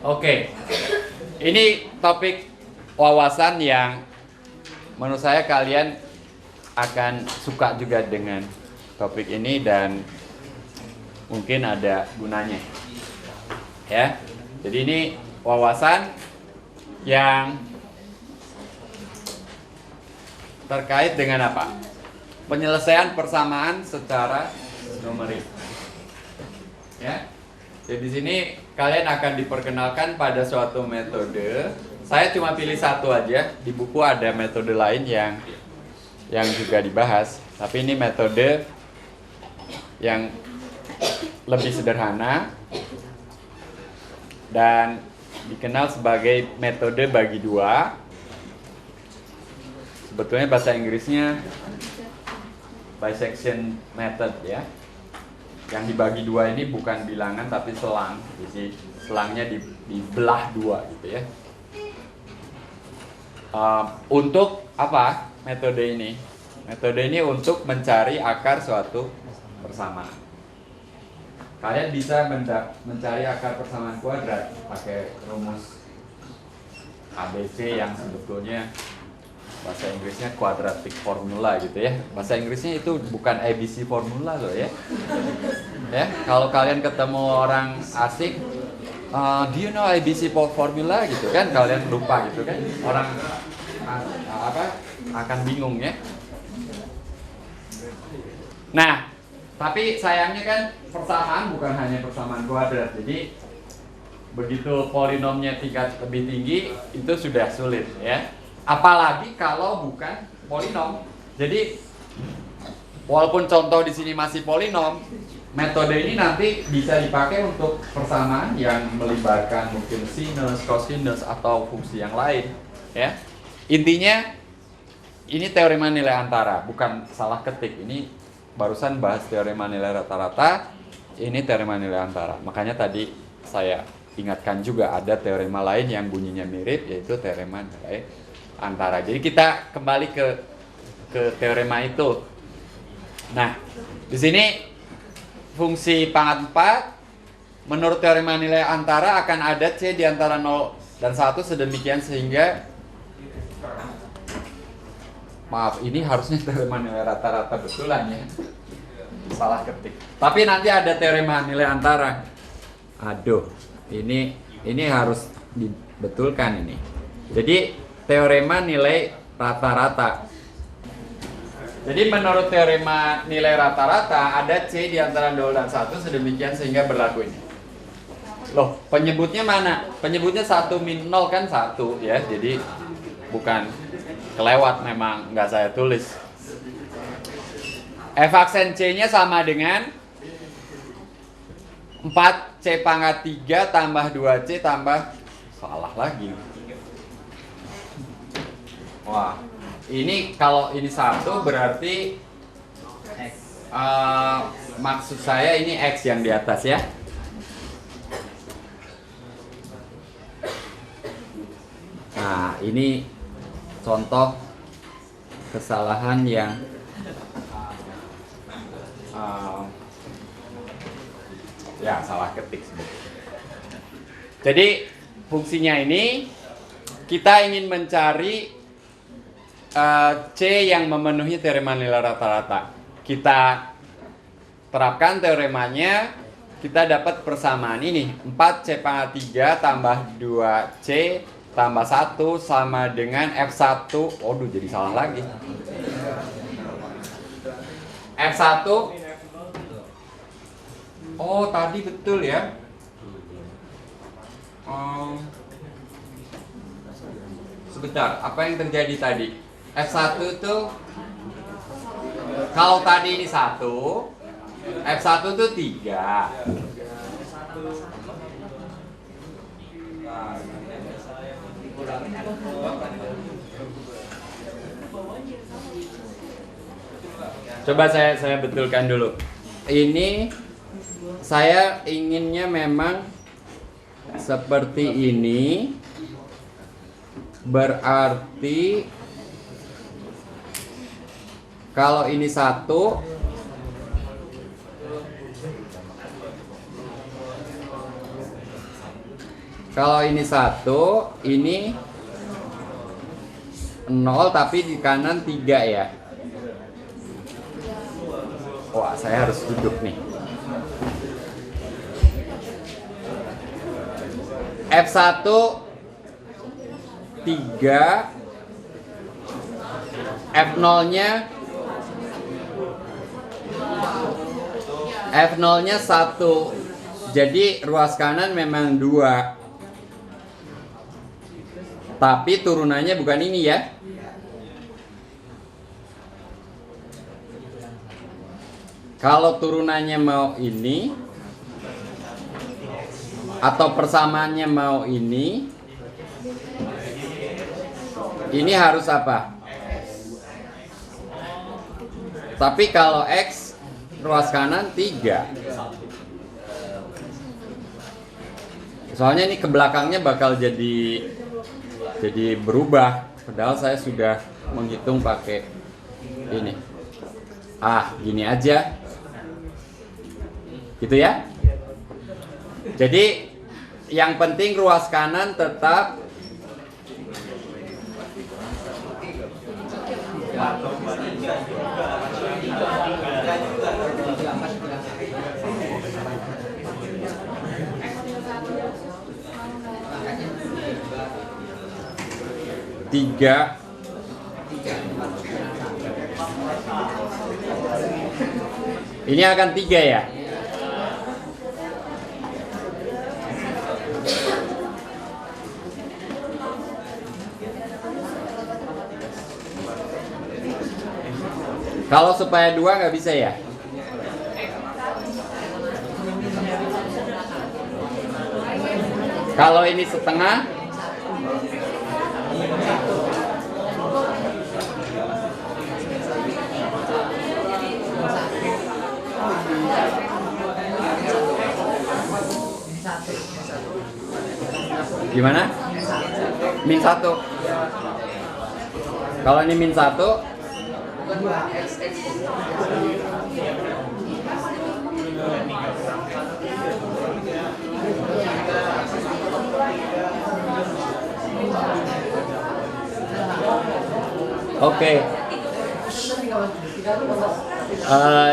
Oke, ini topik wawasan yang menurut saya kalian akan suka juga dengan topik ini dan mungkin ada gunanya. Ya, jadi ini wawasan yang terkait dengan apa? Penyelesaian persamaan secara numerik. Ya. Jadi di sini kalian akan diperkenalkan pada suatu metode. Saya cuma pilih satu aja. Di buku ada metode lain yang juga dibahas. Tapi ini metode yang lebih sederhana dan dikenal sebagai metode bagi dua. Sebetulnya bahasa Inggrisnya bisection method ya. Yang dibagi dua ini bukan bilangan tapi selang. Jadi selangnya dibelah dua gitu ya. Untuk apa metode ini? Metode ini untuk mencari akar suatu persamaan. Kalian bisa mencari akar persamaan kuadrat pakai rumus ABC yang sebetulnya bahasa Inggrisnya quadratic formula gitu ya. Bahasa Inggrisnya itu bukan ABC formula loh ya. Ya, kalau kalian ketemu orang asing, do you know ABC formula gitu kan, kalian lupa gitu kan. Orang akan bingung ya. Nah, tapi sayangnya kan persamaan bukan hanya persamaan kuadrat. Jadi begitu polinomnya tingkat lebih tinggi itu sudah sulit ya. Apalagi kalau bukan polinom. Jadi walaupun contoh di sini masih polinom, metode ini nanti bisa dipakai untuk persamaan yang melibatkan mungkin sinus, cosinus atau fungsi yang lain, ya. Intinya ini teorema nilai antara, bukan salah ketik. Ini barusan bahas teorema nilai rata-rata, ini teorema nilai antara. Makanya tadi saya ingatkan juga ada teorema lain yang bunyinya mirip, yaitu teorema nilai antara. Jadi kita kembali ke teorema itu. Nah, di sini fungsi pangkat 4 menurut teorema nilai antara akan ada C di antara 0 dan 1 sedemikian sehingga maaf, ini harusnya teorema nilai rata-rata betulan ya. Salah ketik. Tapi nanti ada teorema nilai antara. Aduh, ini harus dibetulkan ini. Jadi teorema nilai rata-rata. Jadi menurut teorema nilai rata-rata ada C di antara 0 dan 1 sedemikian sehingga berlaku ini. Loh, penyebutnya mana? Penyebutnya 1 min 0 kan 1 ya. Jadi bukan kelewat, memang nggak saya tulis. F aksen C-nya sama dengan 4C pangkat 3 tambah 2C tambah salah lagi. Wah, ini kalau ini 1 berarti maksud saya ini X yang di atas ya. Nah, ini contoh kesalahan yang ya salah ketik sebetulnya. Jadi fungsinya ini kita ingin mencari C yang memenuhi teorema nilai rata-rata. Kita terapkan teoremanya, kita dapat persamaan ini 4C pangkat 3 tambah 2C tambah 1 sama dengan F1. Aduh, jadi salah lagi. F1. Oh, tadi betul ya. Sebentar, apa yang terjadi tadi? F1 itu kalau tadi ini 1, F1 itu 3. Coba saya betulkan dulu. Ini saya inginnya memang seperti ini. Berarti kalau ini 1, Kalau ini 1, ini 0 tapi di kanan 3 ya. Wah, saya harus duduk nih. F1 3, F0-nya 1. Jadi ruas kanan memang 2. Tapi turunannya bukan ini ya. Kalau turunannya mau ini atau persamaannya mau ini harus apa? Tapi kalau X ruas kanan 3. Soalnya ini ke belakangnya bakal jadi berubah. Padahal saya sudah menghitung pakai ini. Gini aja. Gitu ya. Jadi yang penting ruas kanan tetap tiga. Ini akan 3 ya. Kalau supaya 2 nggak bisa ya. Kalau ini setengah, gimana? Min 1. Kalau ini min 1, oke.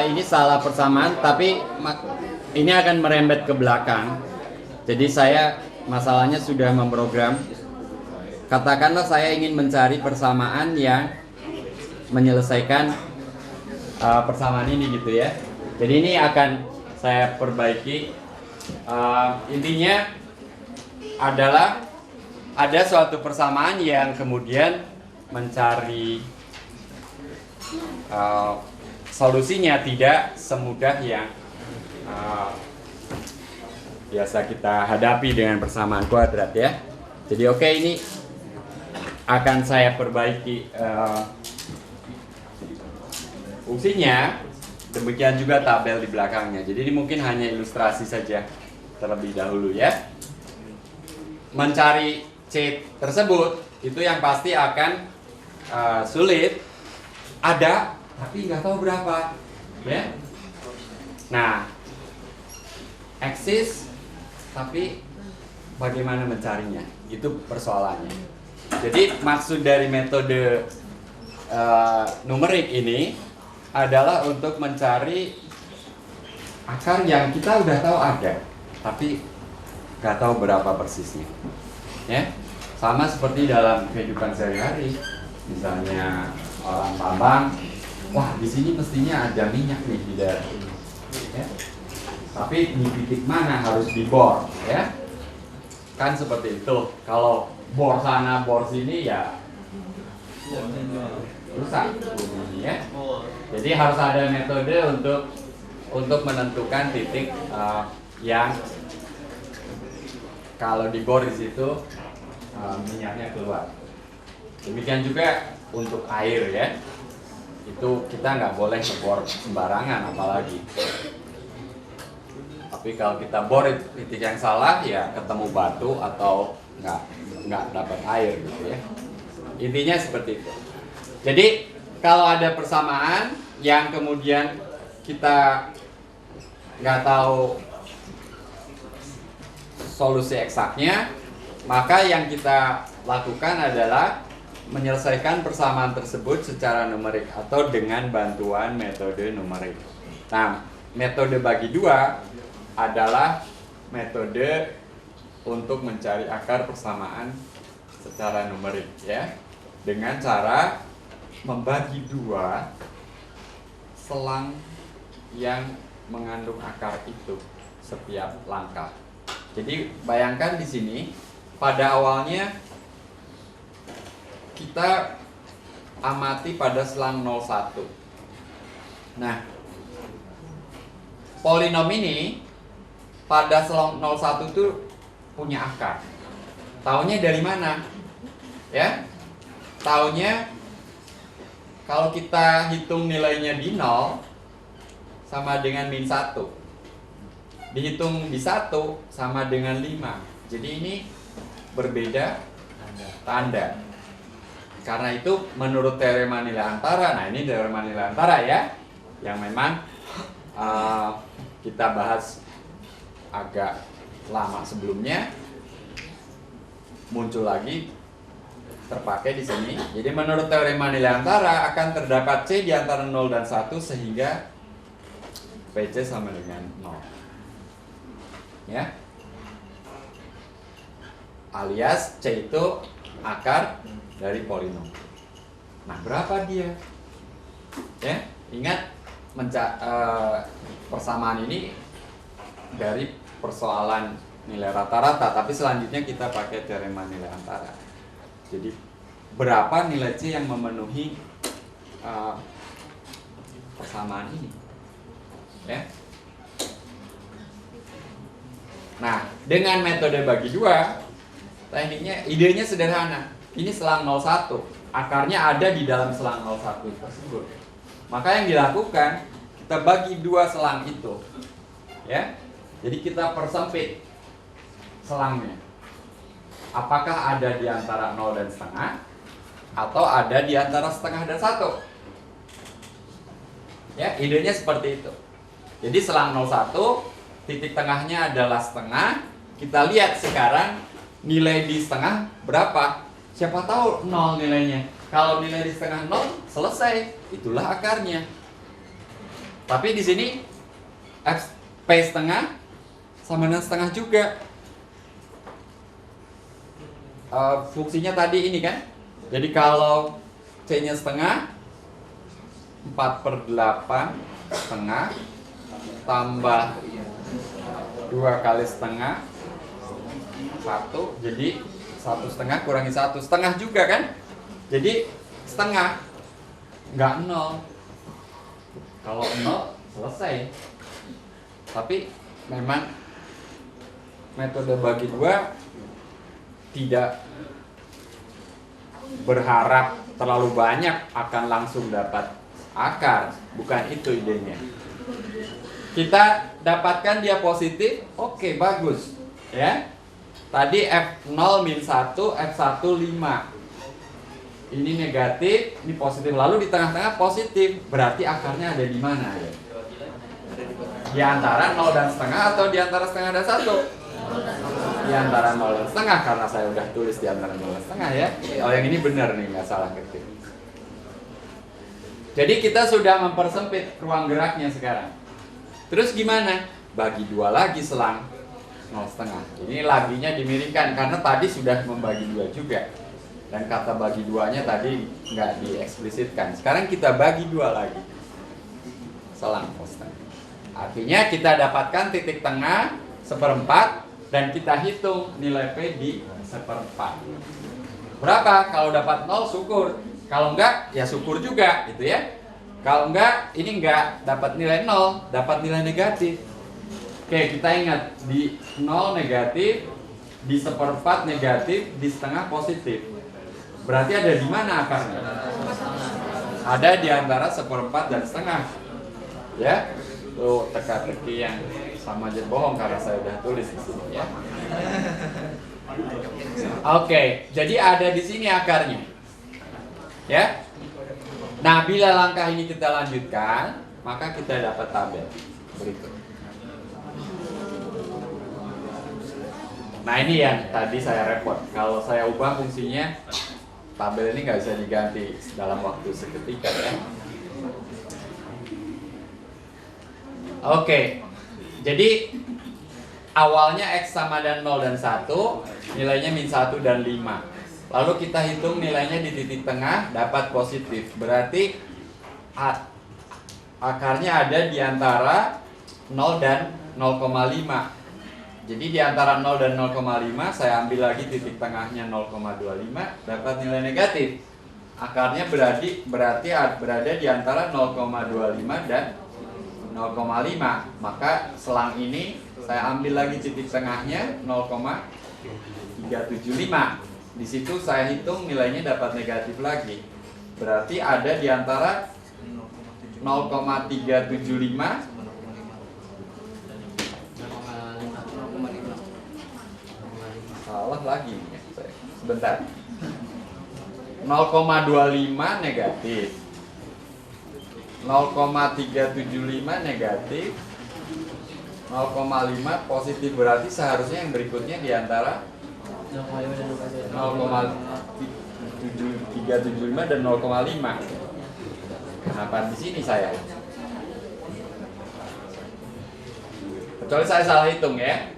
Ini salah persamaan, tapi ini akan merembet ke belakang. Jadi saya masalahnya sudah memprogram. Katakanlah saya ingin mencari persamaan yang menyelesaikan persamaan ini gitu ya. Jadi ini akan saya perbaiki. Intinya adalah ada suatu persamaan yang kemudian mencari solusinya tidak semudah yang biasa kita hadapi dengan persamaan kuadrat ya. Jadi oke, ini akan saya perbaiki fungsinya. Demikian juga tabel di belakangnya. Jadi ini mungkin hanya ilustrasi saja terlebih dahulu ya. Mencari C tersebut itu yang pasti akan sulit. Ada tapi nggak tahu berapa ya. Nah, eksis tapi bagaimana mencarinya, itu persoalannya. Jadi maksud dari metode numerik ini adalah untuk mencari akar yang kita udah tahu ada, tapi nggak tahu berapa persisnya. Ya, sama seperti dalam kehidupan sehari-hari. Misalnya orang tambang, wah di sini mestinya ada minyak nih di daerah ini. Ya. Tapi di titik mana harus dibor, ya? Kan seperti itu. Kalau bor sana, bor sini ya rusak, ya. Jadi harus ada metode untuk menentukan titik yang kalau dibor di situ minyaknya keluar. Demikian juga untuk air ya. Itu kita nggak boleh ngebor sembarangan apalagi. Tapi kalau kita bor titik yang salah ya ketemu batu atau nggak dapat air gitu ya. Intinya seperti itu. Jadi kalau ada persamaan yang kemudian kita nggak tahu solusi eksaknya, Maka yang kita lakukan adalah menyelesaikan persamaan tersebut secara numerik atau dengan bantuan metode numerik. Nah, metode bagi dua adalah metode untuk mencari akar persamaan secara numerik, ya, dengan cara membagi dua selang yang mengandung akar itu setiap langkah. Jadi bayangkan di sini pada awalnya kita amati pada selang 01. Nah, polinom ini pada selang 01 itu punya akar. Taunya dari mana? Ya, taunya kalau kita hitung nilainya di 0 sama dengan min 1. Dihitung di 1 sama dengan 5. Jadi ini berbeda tanda. Karena itu menurut teorema nilai antara, nah ini teorema nilai antara ya, yang memang kita bahas agak lama sebelumnya, muncul lagi terpakai di sini. Jadi menurut teorema nilai antara akan terdapat C di antara 0 dan 1 sehingga PC sama dengan 0. Ya. Alias C itu akar dari polinom. Nah, berapa dia? Ya, ingat persamaan ini dari persoalan nilai rata-rata, tapi selanjutnya kita pakai teorema nilai antara. Jadi berapa nilai C yang memenuhi persamaan ini? Ya. Nah, dengan metode bagi dua, tekniknya, idenya sederhana. Ini selang 01, akarnya ada di dalam selang 01 tersebut. Maka yang dilakukan, kita bagi dua selang itu, ya. Jadi kita persempit selangnya. Apakah ada di antara 0 dan setengah, atau ada di antara setengah dan 1? Ya, idenya seperti itu. Jadi selang 01, titik tengahnya adalah setengah. Kita lihat sekarang nilai di setengah berapa? Siapa tahu 0 nilainya. Kalau nilai di setengah 0, selesai. Itulah akarnya. Tapi di sini P setengah sama dengan setengah juga. Fungsinya tadi ini kan. Jadi kalau C-nya setengah, 4/8 setengah tambah 2 kali setengah 1, jadi 1/2 kurangi 1, setengah juga kan? Jadi setengah, nggak 0. Kalau 0 selesai. Tapi memang metode bagi dua tidak berharap terlalu banyak akan langsung dapat akar, bukan itu idenya. Kita dapatkan dia positif, oke, bagus, ya. Tadi F0 min 1, F1 5. Ini negatif, ini positif. Lalu di tengah-tengah positif, berarti akarnya ada di mana? Di antara 0 dan setengah atau di antara setengah dan 1? Di antara 0 dan setengah, karena saya udah tulis di antara 0 dan setengah ya. Oh, yang ini benar nih, nggak salah ketik. Jadi kita sudah mempersempit ruang geraknya sekarang. Terus gimana? Bagi dua lagi selang 0,5. Ini laginya dimiringkan karena tadi sudah membagi dua juga. Dan kata bagi duanya tadi nggak dieksplisitkan. Sekarang kita bagi dua lagi. Selang 0,5. Artinya kita dapatkan titik tengah 1/4 dan kita hitung nilai P di 1/4. Berapa? Kalau dapat 0 syukur. Kalau enggak ya syukur juga gitu ya. Kalau enggak, ini enggak dapat nilai 0, dapat nilai negatif. Oke, kita ingat di 0 negatif, di 1/4 negatif, di setengah positif. Berarti ada di mana akarnya? Ada di antara 1/4 dan setengah. Ya, tuh teka-teki yang sama aja bohong karena saya udah tulis di sini ya. Oke, jadi ada di sini akarnya. Ya. Nah, bila langkah ini kita lanjutkan, maka kita dapat tabel berikut. Nah ini yang tadi saya repot. Kalau saya ubah fungsinya, tabel ini nggak bisa diganti dalam waktu seketika ya. Oke, jadi awalnya X sama dan 0 dan 1, nilainya min 1 dan 5. Lalu kita hitung nilainya di titik tengah, dapat positif. Berarti akarnya ada di antara 0 dan 0,5. Jadi di antara 0 dan 0,5 saya ambil lagi titik tengahnya 0,25, dapat nilai negatif. Akarnya berarti berada di antara 0,25 dan 0,5. Maka selang ini saya ambil lagi titik tengahnya 0,375. Di situ saya hitung nilainya dapat negatif lagi. Berarti ada di antara 0,375 salah lagi ya, sebentar. 0,25 negatif, 0,375 negatif, 0,5 positif. Berarti seharusnya yang berikutnya di antara 0,375 dan 0,5. Kenapa di sini saya? Kecuali saya salah hitung ya.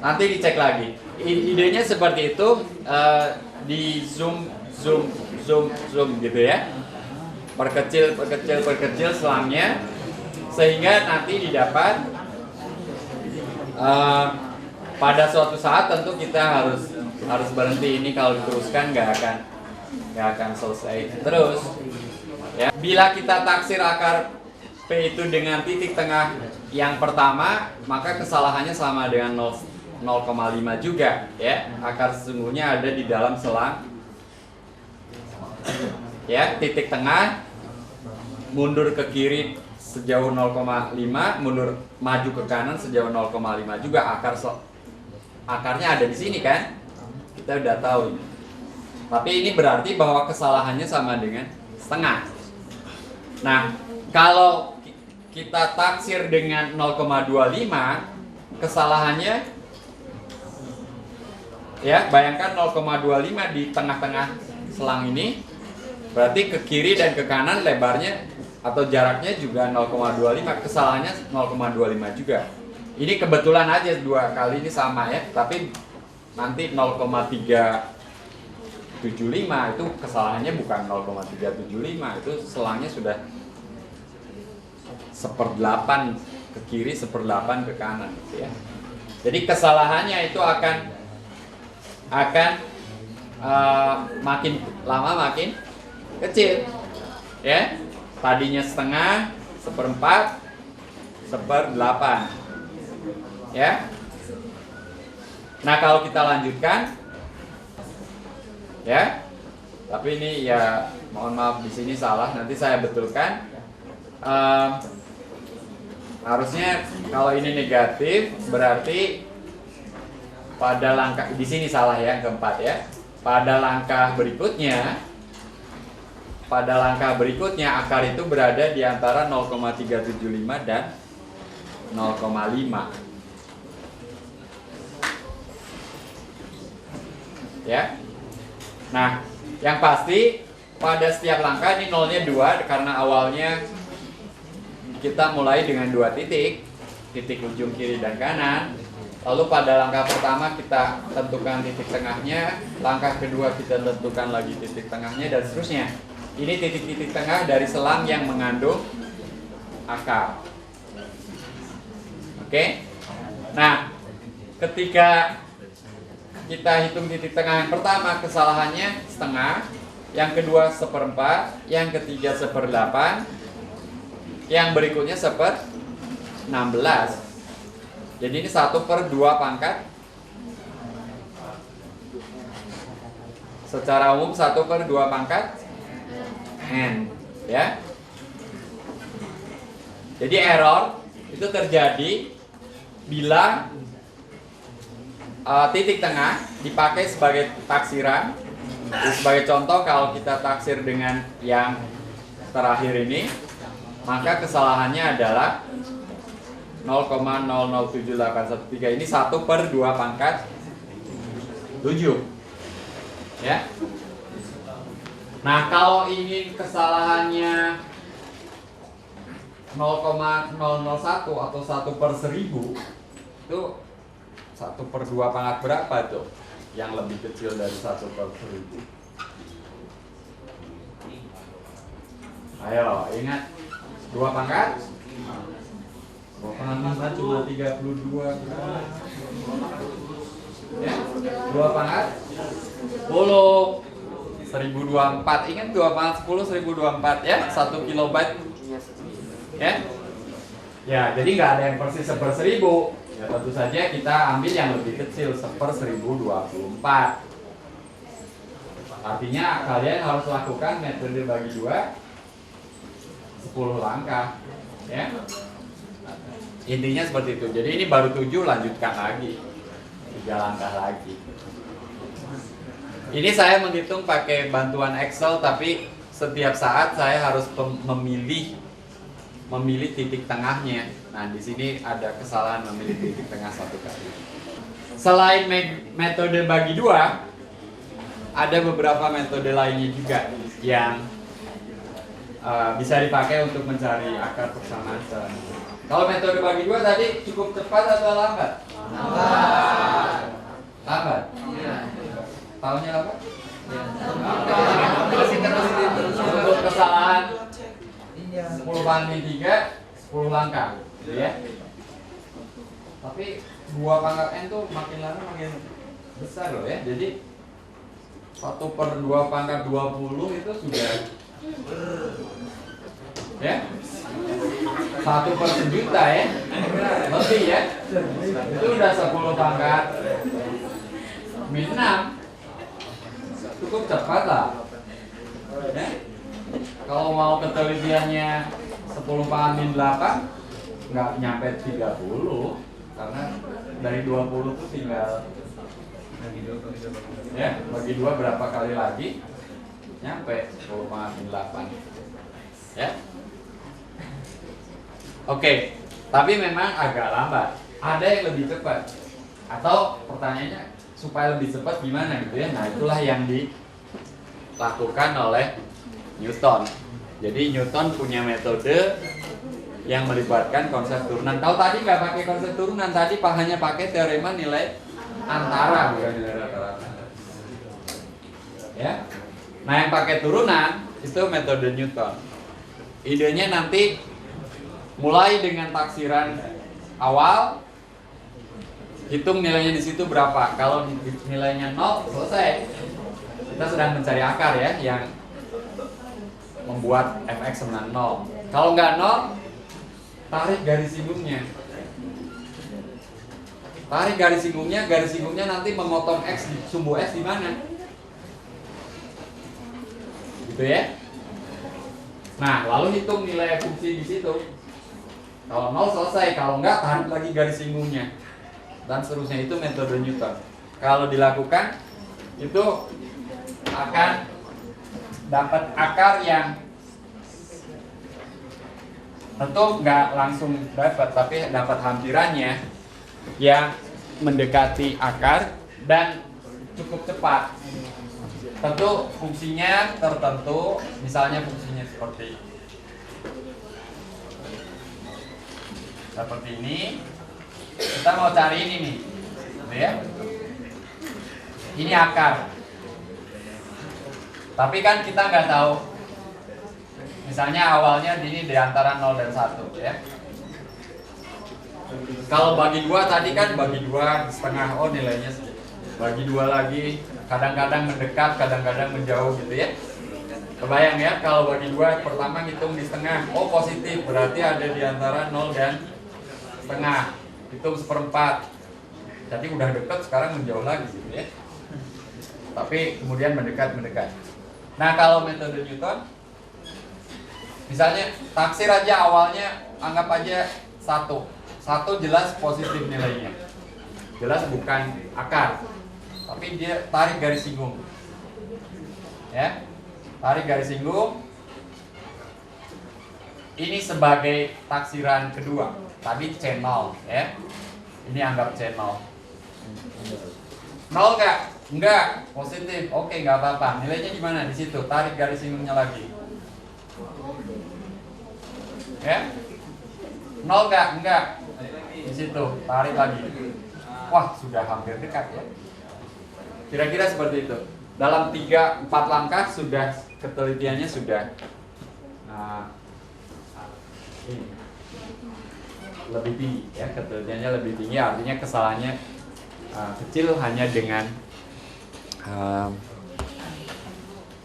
Nanti dicek lagi. Idenya seperti itu, di zoom gitu ya. Perkecil selangnya sehingga nanti didapat pada suatu saat tentu kita harus berhenti. Ini kalau diteruskan nggak akan selesai terus. Ya. Bila kita taksir akar P itu dengan titik tengah yang pertama, maka kesalahannya sama dengan 0,5 juga ya. Akar sesungguhnya ada di dalam selang ya, titik tengah mundur ke kiri sejauh 0,5, mundur maju ke kanan sejauh 0,5 juga. Akarnya ada di sini kan? Kita udah tahu. Tapi ini berarti bahwa kesalahannya sama dengan setengah. Nah, kalau kita taksir dengan 0,25, kesalahannya ya, bayangkan 0,25 di tengah-tengah selang ini, berarti ke kiri dan ke kanan lebarnya atau jaraknya juga 0,25, kesalahannya 0,25 juga. Ini kebetulan aja dua kali ini sama ya, tapi nanti 0,375 itu kesalahannya bukan 0,375, itu selangnya sudah 1/8 ke kiri, 1/8 ke kanan gitu ya. Jadi kesalahannya itu akan makin lama makin kecil ya. Tadinya setengah, 1/4, 1/8 ya. Nah kalau kita lanjutkan ya, tapi ini ya mohon maaf di sini salah, nanti saya betulkan. Harusnya kalau ini negatif berarti pada langkah di sini salah ya, keempat ya. Pada langkah berikutnya akar itu berada di antara 0,375 dan 0,5 ya. Nah, yang pasti pada setiap langkah ini nolnya 2 karena awalnya kita mulai dengan 2 titik ujung kiri dan kanan. Lalu pada langkah pertama kita tentukan titik tengahnya, langkah kedua kita tentukan lagi titik tengahnya, dan seterusnya. Ini titik-titik tengah dari selang yang mengandung akar. Oke? Nah, ketika kita hitung titik tengah yang pertama, kesalahannya setengah, yang kedua 1/4, yang ketiga 1/8, yang berikutnya 1/16. Jadi ini 1/2 pangkat. Secara umum 1/2 pangkat n ya. Jadi error itu terjadi bila titik tengah dipakai sebagai taksiran. Sebagai contoh, kalau kita taksir dengan yang terakhir ini, maka kesalahannya adalah 0,007813. Ini 1 per 2 pangkat 7. Ya. Nah, kalau ingin kesalahannya 0,001 atau 1 per 1000, itu 1 per 2 pangkat berapa tuh? Yang lebih kecil dari 1 per 1000. Ayo, ingat 2 pangkat 2 pangkat 5 cuma 32 gram. Ya, 2 pangkat 10 1024. Ingat 2 pangkat 10 1024 ya, 1 kilobyte. Ya. Ya, jadi nggak ada yang persis 1/1000. Ya, tentu saja kita ambil yang lebih kecil 1/1024. Artinya kalian harus lakukan metode bagi 2 10 langkah. Ya. Intinya seperti itu. Jadi ini baru 7, lanjutkan lagi 3 langkah lagi. Ini saya menghitung pakai bantuan Excel, tapi setiap saat saya harus memilih titik tengahnya. Nah, di sini ada kesalahan memilih titik tengah 1 kali. Selain metode bagi 2, ada beberapa metode lainnya juga yang bisa dipakai untuk mencari akar persamaan. Kalau metode bagi 2 tadi cukup cepat atau lambat? Lambat. Lambat? Iya. Tahunya apa? Iya. Untuk kesalahan 10 banding 3, 10 langkah, gitu ya. Tapi 2 pangkat N tuh makin lama makin besar loh ya. Jadi 1 per 2 pangkat 20 itu sudah ya 1 per sejuta ya, lebih ya. Itu udah 10 pangkat min 6, cukup cepat lah ya. Kalau mau ketelitiannya 10 pangkat min 8 nggak nyampe 30, karena dari 20 tuh tinggal ya bagi 2 berapa kali lagi nyampe 10 pangkat min 8 ya. Oke, tapi memang agak lambat. Ada yang lebih cepat, atau pertanyaannya supaya lebih cepat gimana gitu ya. Nah, itulah yang dilakukan oleh Newton. Jadi Newton punya metode yang melibatkan konsep turunan. Kalau tadi nggak pakai konsep turunan, tadi hanya pakai teorema nilai antara, bukan nilai rata-rata. Ya. Nah, yang pakai turunan itu metode Newton. Idenya nanti mulai dengan taksiran awal, hitung nilainya di situ berapa. Kalau nilainya 0, selesai. Kita sedang mencari akar ya, yang membuat fx sama 0. Kalau nggak 0, tarik garis singgungnya. Tarik garis singgungnya nanti memotong x, sumbu x di mana? Gitu ya. Nah, lalu hitung nilai fungsi di situ. Kalau 0 selesai, kalau nggak tarik lagi garis singgungnya. Dan seterusnya, itu metode Newton. Kalau dilakukan, itu akan dapat akar yang tentu nggak langsung dapat, tapi dapat hampirannya yang mendekati akar dan cukup cepat. Tentu fungsinya tertentu, misalnya fungsinya seperti ini. Kita mau cari ini nih, gitu ya. Ini akar. Tapi kan kita nggak tahu. Misalnya awalnya ini di antara 0 dan 1 ya. Kalau bagi 2 tadi kan bagi 2 setengah, oh nilainya segitu. Bagi 2 lagi, kadang-kadang mendekat, kadang-kadang menjauh gitu ya. Kebayang ya, kalau bagi 2 pertama ngitung di setengah, oh positif, berarti ada di antara 0 dan setengah. Hitung 1/4. Jadi udah dekat, sekarang menjauh lagi gitu ya. Tapi kemudian mendekat. Nah, kalau metode Newton, misalnya taksir aja awalnya anggap aja 1. 1 jelas positif nilainya. Jelas bukan akar. Tapi dia tarik garis singgung. Ya. Tarik garis singgung. ini sebagai taksiran kedua. Tadi C0 ya. Ini anggap C0. 0 nggak? Enggak, positif. Oke, nggak apa-apa. Nilainya di mana? Di situ. Tarik garis singgungnya lagi. Ya? 0 nggak? Enggak. Di situ. Tarik lagi. Wah, sudah hampir dekat ya. Kira-kira seperti itu. Dalam 3-4 langkah sudah ketelitiannya sudah ini lebih tinggi ya, ketelitiannya lebih tinggi, artinya kesalahannya kecil hanya dengan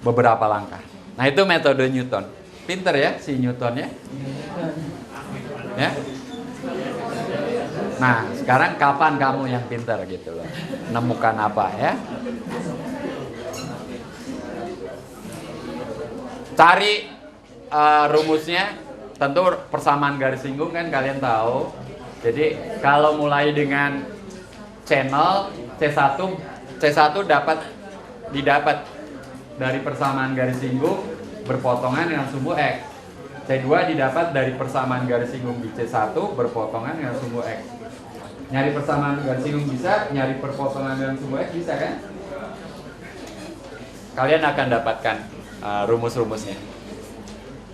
beberapa langkah. Nah, itu metode Newton. Pinter ya si Newton ya. Ya. Nah, sekarang kapan kamu yang pinter gitu loh? Menemukan apa ya? Cari rumusnya. Tentu persamaan garis singgung kan kalian tahu. Jadi kalau mulai dengan channel C1 didapat dari persamaan garis singgung berpotongan dengan sumbu X. C2 didapat dari persamaan garis singgung di C1 berpotongan dengan sumbu X. Nyari persamaan garis singgung bisa, nyari perpotongan dengan sumbu X bisa kan? Kalian akan dapatkan rumus-rumusnya.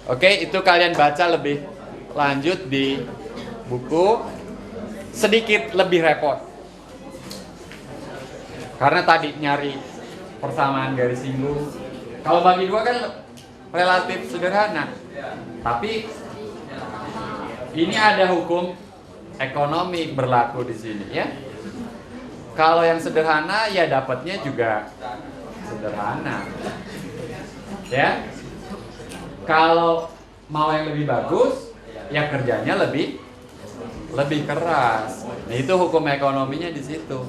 Oke, itu kalian baca lebih lanjut di buku. Sedikit lebih repot. Karena tadi nyari persamaan garis singgung. Kalau bagi dua kan relatif sederhana. Tapi ini ada hukum ekonomi berlaku di sini ya. Kalau yang sederhana ya dapatnya juga sederhana. Ya. Kalau mau yang lebih bagus, ya kerjanya lebih keras. Nah, itu hukum ekonominya di situ.